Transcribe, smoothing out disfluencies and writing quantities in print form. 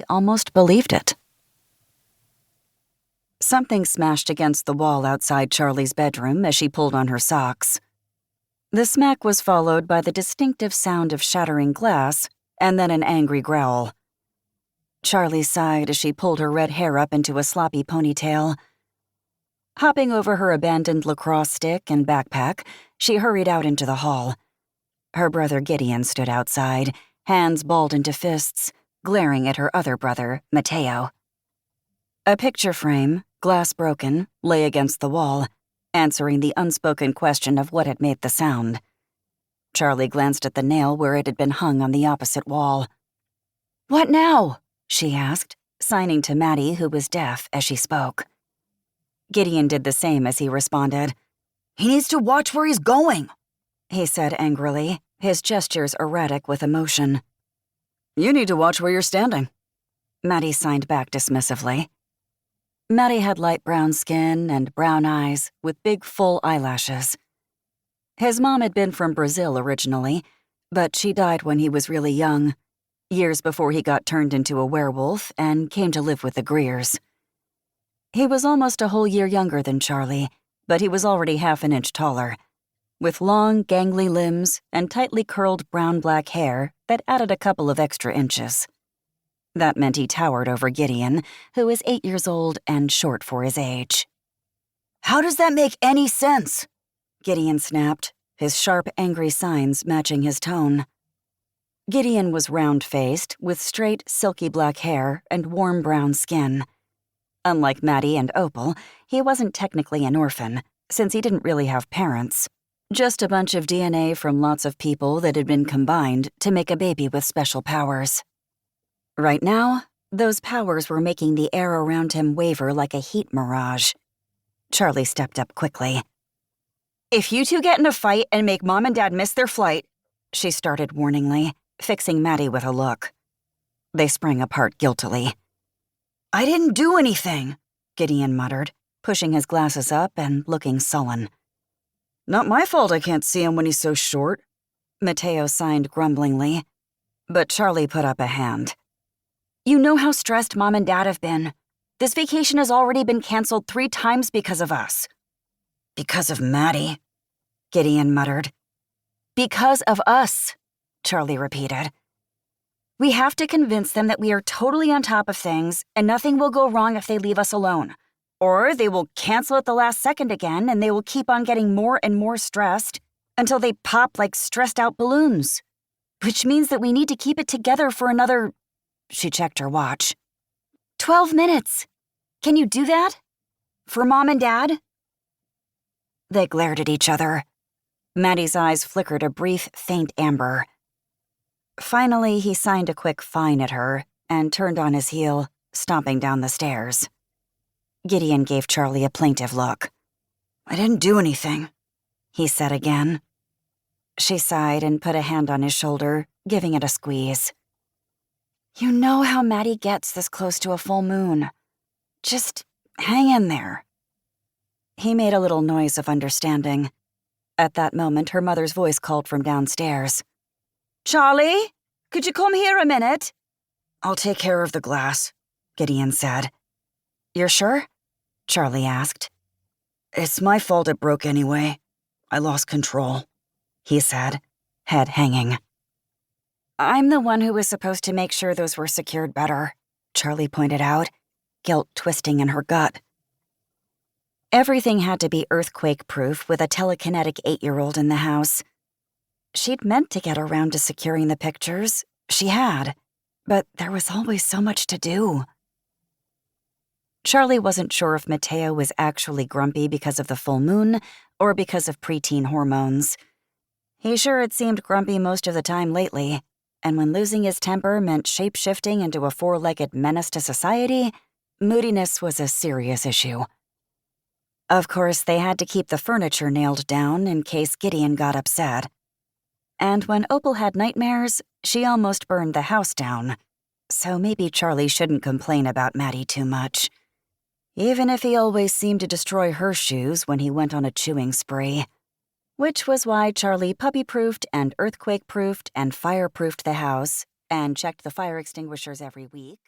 Charlie almost believed it. Something smashed against the wall outside Charlie's bedroom as she pulled on her socks. The smack was followed by the distinctive sound of shattering glass and then an angry growl. Charlie sighed as she pulled her red hair up into a sloppy ponytail. Hopping over her abandoned lacrosse stick and backpack, she hurried out into the hall. Her brother Gideon stood outside, hands balled into fists, glaring at her other brother, Mateo. A picture frame, glass broken, lay against the wall, answering the unspoken question of what had made the sound. Charlie glanced at the nail where it had been hung on the opposite wall. "What now?" she asked, signing to Maddie, who was deaf, as she spoke. Gideon did the same as he responded. "He needs to watch where he's going," he said angrily, his gestures erratic with emotion. "You need to watch where you're standing," Maddie signed back dismissively. Maddie had light brown skin and brown eyes with big full eyelashes. His mom had been from Brazil originally, but she died when he was really young, years before he got turned into a werewolf and came to live with the Greers. He was almost a whole year younger than Charlie, but he was already half an inch taller, with long, gangly limbs and tightly curled brown-black hair that added a couple of extra inches. That meant he towered over Gideon, who was 8 years old and short for his age. "How does that make any sense?" Gideon snapped, his sharp, angry signs matching his tone. Gideon was round-faced, with straight, silky black hair and warm brown skin. Unlike Maddie and Opal, he wasn't technically an orphan, since he didn't really have parents. Just a bunch of DNA from lots of people that had been combined to make a baby with special powers. Right now, those powers were making the air around him waver like a heat mirage. Charlie stepped up quickly. "If you two get in a fight and make Mom and Dad miss their flight," she started warningly, fixing Maddie with a look. They sprang apart guiltily. "I didn't do anything," Gideon muttered, pushing his glasses up and looking sullen. "Not my fault I can't see him when he's so short," Mateo signed grumblingly. But Charlie put up a hand. "You know how stressed Mom and Dad have been. This vacation has already been canceled 3 times because of us." "Because of Maddie," Gideon muttered. "Because of us," Charlie repeated. "We have to convince them that we are totally on top of things and nothing will go wrong if they leave us alone. Or they will cancel at the last second again and they will keep on getting more and more stressed until they pop like stressed-out balloons. Which means that we need to keep it together for another..." She checked her watch. 12 minutes. Can you do that? For Mom and Dad?" They glared at each other. Maddie's eyes flickered a brief, faint amber. Finally, he signed a quick fine at her and turned on his heel, stomping down the stairs. Gideon gave Charlie a plaintive look. "I didn't do anything," he said again. She sighed and put a hand on his shoulder, giving it a squeeze. "You know how Maddie gets this close to a full moon. Just hang in there." He made a little noise of understanding. At that moment, her mother's voice called from downstairs. "Charlie, could you come here a minute?" "I'll take care of the glass," Gideon said. "You're sure?" Charlie asked. "It's my fault it broke anyway. I lost control," he said, head hanging. "I'm the one who was supposed to make sure those were secured better," Charlie pointed out, guilt twisting in her gut. Everything had to be earthquake-proof with a telekinetic 8-year-old in the house. She'd meant to get around to securing the pictures. She had. But there was always so much to do. Charlie wasn't sure if Mateo was actually grumpy because of the full moon or because of preteen hormones. He sure had seemed grumpy most of the time lately, and when losing his temper meant shape-shifting into a 4-legged menace to society, moodiness was a serious issue. Of course, they had to keep the furniture nailed down in case Gideon got upset. And when Opal had nightmares, she almost burned the house down. So maybe Charlie shouldn't complain about Maddie too much. Even if he always seemed to destroy her shoes when he went on a chewing spree. Which was why Charlie puppy-proofed and earthquake-proofed and fire-proofed the house and checked the fire extinguishers every week.